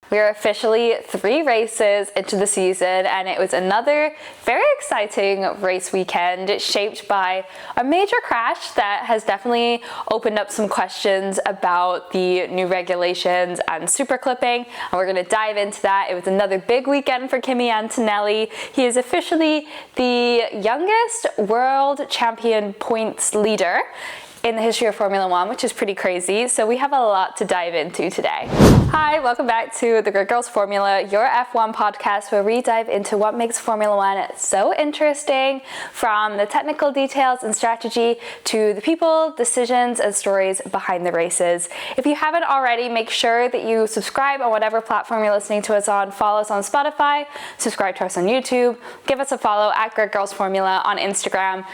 We are officially 3 races into the season, and it was another very exciting race weekend shaped by a major crash that has definitely opened up some questions about the new regulations and super clipping, and we're going to dive into that. It was another big weekend for Kimi Antonelli. He is officially the youngest world champion points leader in the history of Formula One, which is pretty crazy. So we have a lot to dive into today. Hi, welcome back to the Grid Girls Formula, your F1 podcast where we dive into what makes Formula One so interesting, from the technical details and strategy to the people, decisions, and stories behind the races. If you haven't already, make sure that you subscribe on whatever platform you're listening to us on. Follow us on Spotify, subscribe to us on YouTube, give us a follow at Grid Girls Formula on Instagram.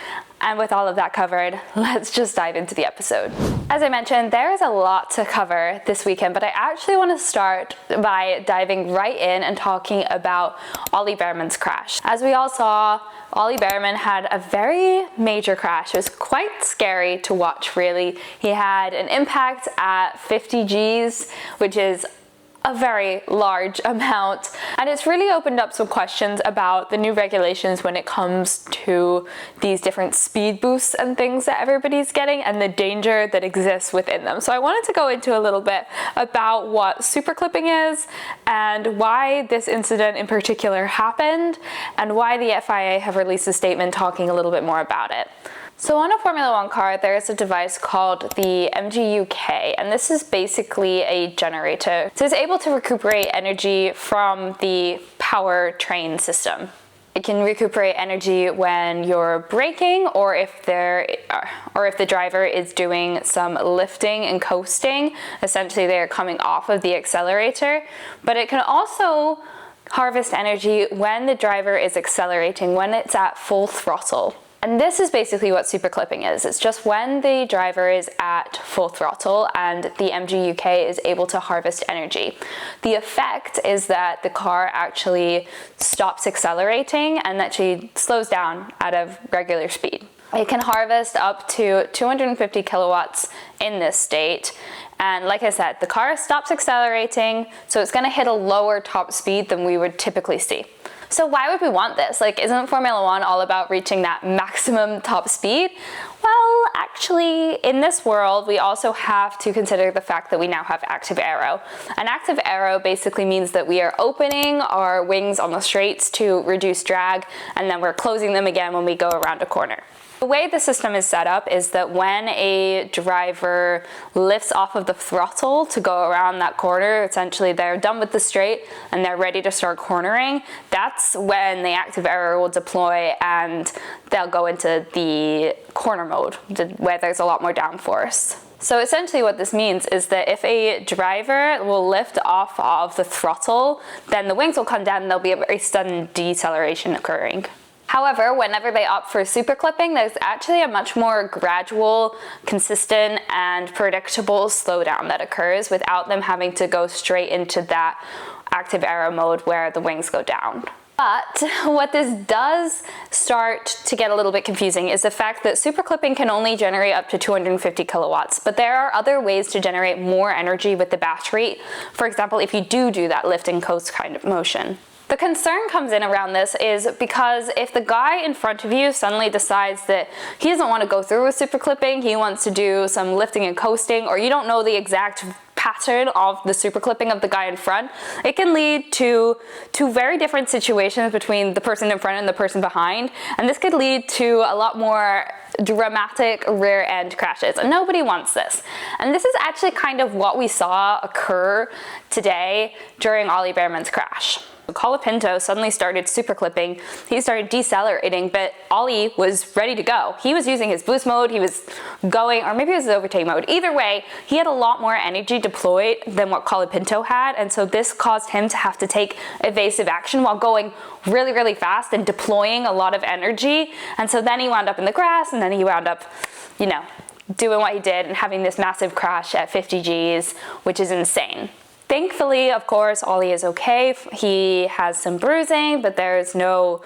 And with all of that covered, let's just dive into the episode. As I mentioned, there is a lot to cover this weekend, but I actually want to start by diving right in and talking about Ollie Bearman's crash. As we all saw, Ollie Bearman had a very major crash. It was quite scary to watch, really. He had an impact at 50 Gs, which is a very large amount, and it's really opened up some questions about the new regulations when it comes to these different speed boosts and things that everybody's getting and the danger that exists within them. So I wanted to go into a little bit about what super clipping is and why this incident in particular happened and why the FIA have released a statement talking a little bit more about it. So on a Formula One car, there is a device called the MGUK, and this is basically a generator. So it's able to recuperate energy from the powertrain system. It can recuperate energy when you're braking, or if the driver is doing some lifting and coasting. Essentially, they're coming off of the accelerator. But it can also harvest energy when the driver is accelerating, when it's at full throttle. And this is basically what super clipping is. It's just when the driver is at full throttle and the MGUK is able to harvest energy. The effect is that the car actually stops accelerating and actually slows down at a regular speed. It can harvest up to 250 kilowatts in this state. And like I said, the car stops accelerating, so it's going to hit a lower top speed than we would typically see. So why would we want this? Like, isn't Formula One all about reaching that maximum top speed? Well, actually, in this world, we also have to consider the fact that we now have active aero. And active aero basically means that we are opening our wings on the straights to reduce drag, and then we're closing them again when we go around a corner. The way the system is set up is that when a driver lifts off of the throttle to go around that corner, essentially they're done with the straight and they're ready to start cornering, that's when the active aero will deploy and they'll go into the corner mode where there's a lot more downforce. So essentially what this means is that if a driver will lift off of the throttle, then the wings will come down and there'll be a very sudden deceleration occurring. However, whenever they opt for super clipping, there's actually a much more gradual, consistent, and predictable slowdown that occurs without them having to go straight into that active aero mode where the wings go down. But what this does start to get a little bit confusing is the fact that super clipping can only generate up to 250 kilowatts, but there are other ways to generate more energy with the battery. For example, if you do that lift and coast kind of motion. The concern comes in around this is because if the guy in front of you suddenly decides that he doesn't want to go through with super clipping, he wants to do some lifting and coasting, or you don't know the exact pattern of the super clipping of the guy in front, it can lead to two very different situations between the person in front and the person behind, and this could lead to a lot more dramatic rear end crashes, and nobody wants this. And this is actually kind of what we saw occur today during Ollie Bearman's crash. Colapinto suddenly started super clipping, he started decelerating, but Ollie was ready to go. He was using his boost mode, he was going, or maybe it was his overtake mode. Either way, he had a lot more energy deployed than what Colapinto had, and so this caused him to have to take evasive action while going really, really fast and deploying a lot of energy. And so then he wound up in the grass, and then he wound up, doing what he did and having this massive crash at 50 Gs, which is insane. Thankfully, of course, Ollie is okay. He has some bruising, but there's no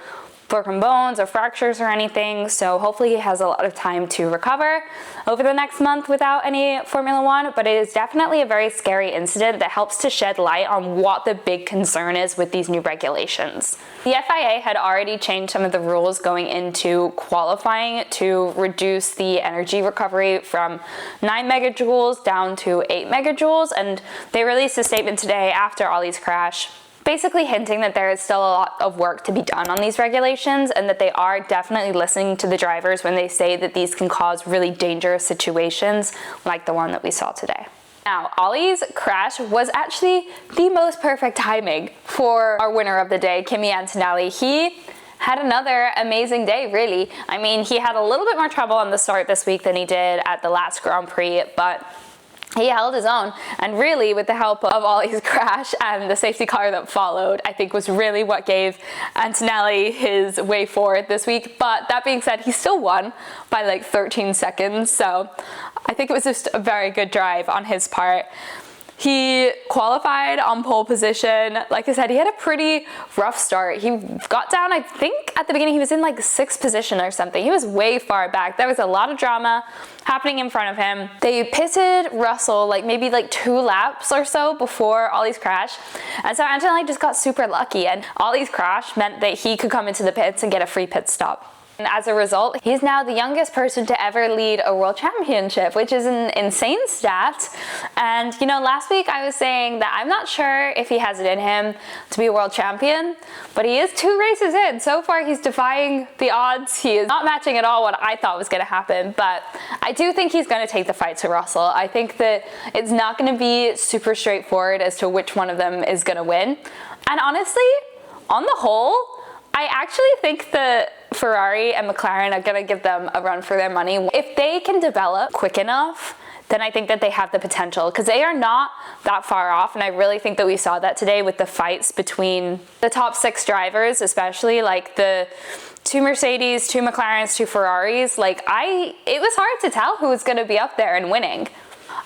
broken bones or fractures or anything, so hopefully he has a lot of time to recover over the next month without any Formula One, but it is definitely a very scary incident that helps to shed light on what the big concern is with these new regulations. The FIA had already changed some of the rules going into qualifying to reduce the energy recovery from 9 megajoules down to 8 megajoules, and they released a statement today after Ollie's crash basically hinting that there is still a lot of work to be done on these regulations and that they are definitely listening to the drivers when they say that these can cause really dangerous situations like the one that we saw today. Now, Ollie's crash was actually the most perfect timing for our winner of the day, Kimi Antonelli. He had another amazing day, really. I mean, he had a little bit more trouble on the start this week than he did at the last Grand Prix, but he held his own, and really with the help of Ollie's crash and the safety car that followed, I think was really what gave Antonelli his way forward this week. But that being said, he still won by like 13 seconds, so I think it was just a very good drive on his part. He qualified on pole position. Like I said, he had a pretty rough start. He got down, I think at the beginning he was in like 6th position or something. He was way far back. There was a lot of drama happening in front of him. They pitted Russell like maybe like 2 laps or so before Ollie's crash. And so Antonelli just got super lucky, and Ollie's crash meant that he could come into the pits and get a free pit stop. And as a result, he's now the youngest person to ever lead a world championship, which is an insane stat. And you know, last week I was saying that I'm not sure if he has it in him to be a world champion, but he is 2 races in. So far, he's defying the odds. He is not matching at all what I thought was going to happen, but I do think he's going to take the fight to Russell. I think that it's not going to be super straightforward as to which one of them is going to win. And honestly, on the whole, I actually think that Ferrari and McLaren are going to give them a run for their money. If they can develop quick enough, then I think that they have the potential, because they are not that far off. And I really think that we saw that today with the fights between the top 6 drivers, especially like the 2 Mercedes, 2 McLarens, 2 Ferraris. Like it was hard to tell who was going to be up there and winning.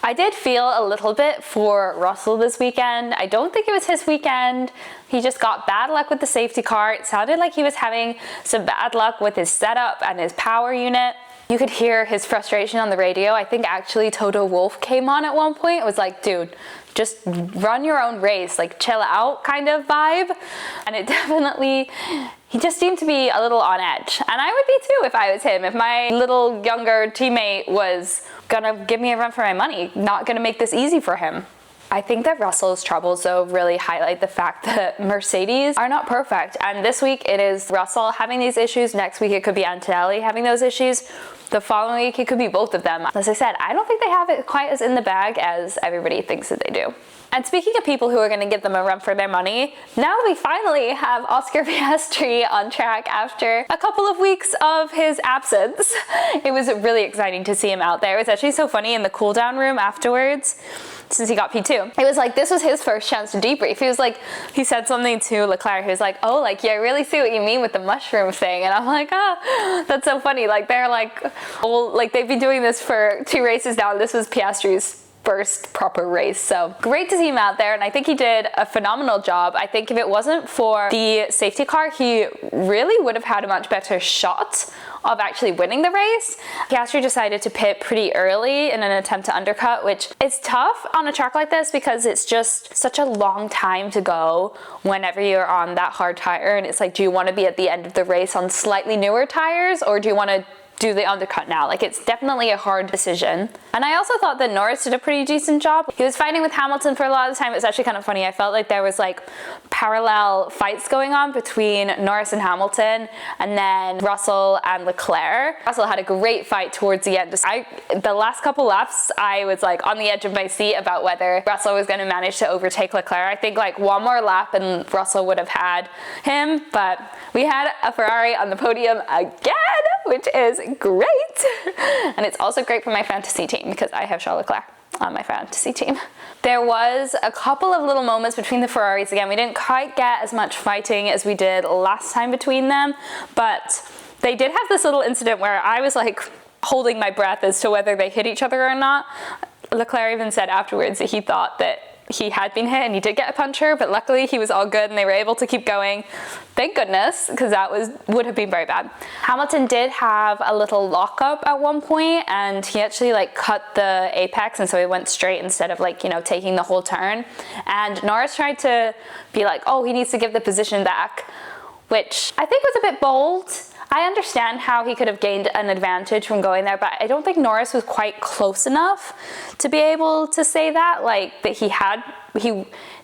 I did feel a little bit for Russell this weekend. I don't think it was his weekend. He just got bad luck with the safety car. It sounded like he was having some bad luck with his setup and his power unit. You could hear his frustration on the radio. I think actually Toto Wolff came on at one point. It was like, dude, just run your own race, like chill out kind of vibe. And it definitely, he just seemed to be a little on edge. And I would be too if I was him. If my little younger teammate was gonna give me a run for my money, not gonna make this easy for him. I think that Russell's troubles though really highlight the fact that Mercedes are not perfect. And this week it is Russell having these issues. Next week it could be Antonelli having those issues. The following week it could be both of them. As I said, I don't think they have it quite as in the bag as everybody thinks that they do. And speaking of people who are going to give them a run for their money, now we finally have Oscar Piastri on track after a couple of weeks of his absence. It was really exciting to see him out there. It was actually so funny in the cool down room afterwards, since he got P2. It was like, this was his first chance to debrief. He was like, he said something to Leclerc. He was like, oh, like, yeah, I really see what you mean with the mushroom thing. And I'm like, oh, that's so funny. Like, they're like, well, like they've been doing this for 2 races now. This was Piastri's first proper race. So great to see him out there, and I think he did a phenomenal job. I think if it wasn't for the safety car, he really would have had a much better shot of actually winning the race. Piastri decided to pit pretty early in an attempt to undercut, which is tough on a track like this because it's just such a long time to go whenever you're on that hard tire, and it's like, do you want to be at the end of the race on slightly newer tires, or do you want to do the undercut now? Like, it's definitely a hard decision. And I also thought that Norris did a pretty decent job. He was fighting with Hamilton for a lot of the time. It was actually kind of funny. I felt like there was like parallel fights going on between Norris and Hamilton, and then Russell and Leclerc. Russell had a great fight towards the end. The last couple laps, I was like on the edge of my seat about whether Russell was going to manage to overtake Leclerc. I think like one more lap and Russell would have had him, but we had a Ferrari on the podium again, which is great. And it's also great for my fantasy team because I have Charles Leclerc on my fantasy team. There was a couple of little moments between the Ferraris. Again, we didn't quite get as much fighting as we did last time between them, but they did have this little incident where I was like holding my breath as to whether they hit each other or not. Leclerc even said afterwards that he thought that he had been hit and he did get a puncture, but luckily he was all good and they were able to keep going. Thank goodness, because that would have been very bad. Hamilton did have a little lockup at one point, and he actually like cut the apex, and so he went straight instead of like, you know, taking the whole turn. And Norris tried to be like, oh, he needs to give the position back, which I think was a bit bold. I understand how he could have gained an advantage from going there, but I don't think Norris was quite close enough to be able to say that, like that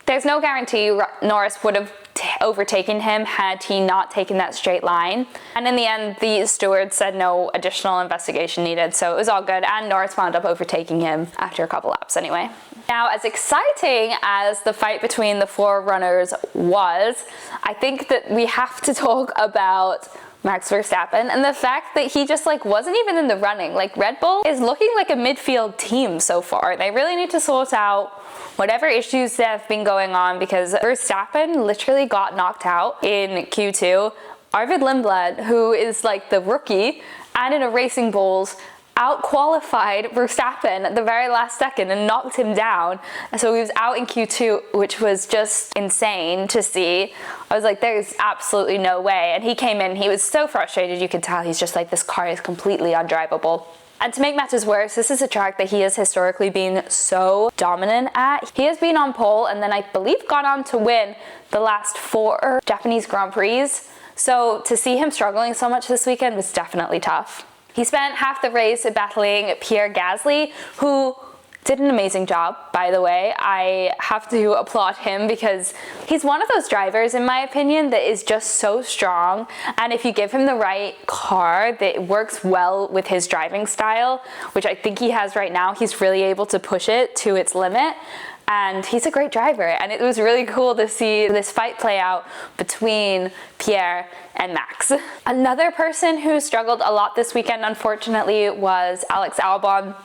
there's no guarantee Norris would have overtaken him had he not taken that straight line. And in the end, the stewards said no additional investigation needed, so it was all good, and Norris wound up overtaking him after a couple laps anyway. Now, as exciting as the fight between the four runners was, I think that we have to talk about Max Verstappen and the fact that he just like wasn't even in the running. Like, Red Bull is looking like a midfield team so far. They really need to sort out whatever issues that have been going on, because Verstappen literally got knocked out in Q2. Arvid Lindblad, who is like the rookie and in a Racing Bulls, out-qualified Verstappen at the very last second and knocked him down. So he was out in Q2, which was just insane to see. I was like, there's absolutely no way. And he came in, he was so frustrated, you could tell he's just like, this car is completely undrivable. And to make matters worse, this is a track that he has historically been so dominant at. He has been on pole and then I believe got on to win the last 4 Japanese Grand Prix. So to see him struggling so much this weekend was definitely tough. He spent half the race battling Pierre Gasly, who did an amazing job, by the way. I have to applaud him because he's one of those drivers, in my opinion, that is just so strong. And if you give him the right car that works well with his driving style, which I think he has right now, he's really able to push it to its limit. And he's a great driver, and it was really cool to see this fight play out between Pierre and Max. Another person who struggled a lot this weekend, unfortunately, was Alex Albon.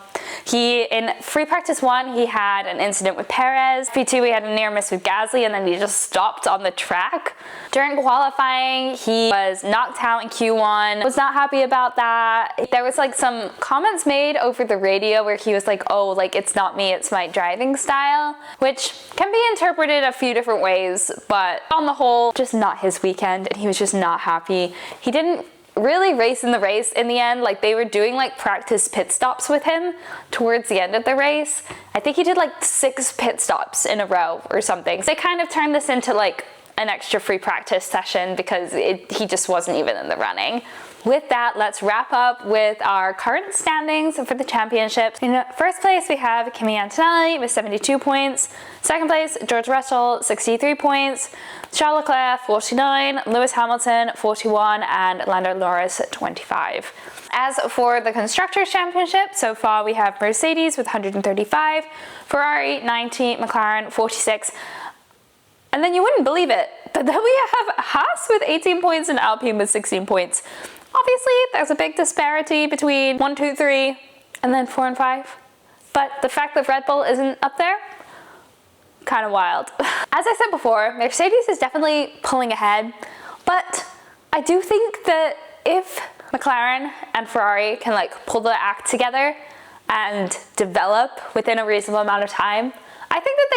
In free practice 1, he had an incident with Perez. P2, he had a near miss with Gasly, and then he just stopped on the track. During qualifying, he was knocked out in Q1. Was not happy about that. There was like some comments made over the radio where he was like, oh, like it's not me, it's my driving style, which can be interpreted a few different ways, but on the whole, just not his weekend, and he was just not happy. He didn't really race in the race in the end. Like, they were doing like practice pit stops with him towards the end of the race. I think he did like 6 pit stops in a row or something. So they kind of turned this into like an extra free practice session because he just wasn't even in the running. With that, let's wrap up with our current standings for the championship. In first place, we have Kimi Antonelli with 72 points. Second place, George Russell, 63 points. Charles Leclerc, 49. Lewis Hamilton, 41. And Lando Norris, 25. As for the Constructors Championship, so far we have Mercedes with 135, Ferrari, 90, McLaren, 46. And then you wouldn't believe it, but then we have Haas with 18 points and Alpine with 16 points. Obviously, there's a big disparity between 1, 2, 3, and then 4 and 5. But the fact that Red Bull isn't up there, kind of wild. As I said before, Mercedes is definitely pulling ahead, but I do think that if McLaren and Ferrari can like pull the act together and develop within a reasonable amount of time, I think that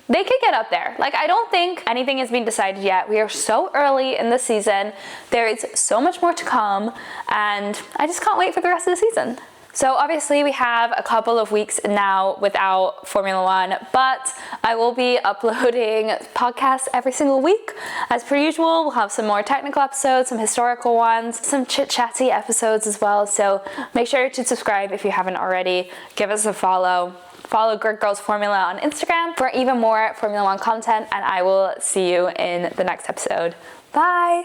they could get up there. Like, I don't think anything has been decided yet. We are so early in the season. There is so much more to come, and I just can't wait for the rest of the season. So obviously we have a couple of weeks now without Formula One, but I will be uploading podcasts every single week. As per usual, we'll have some more technical episodes, some historical ones, some chit-chatty episodes as well. So make sure to subscribe if you haven't already. Give us a follow. Follow Grid Girls Formula on Instagram for even more Formula One content, and I will see you in the next episode. Bye!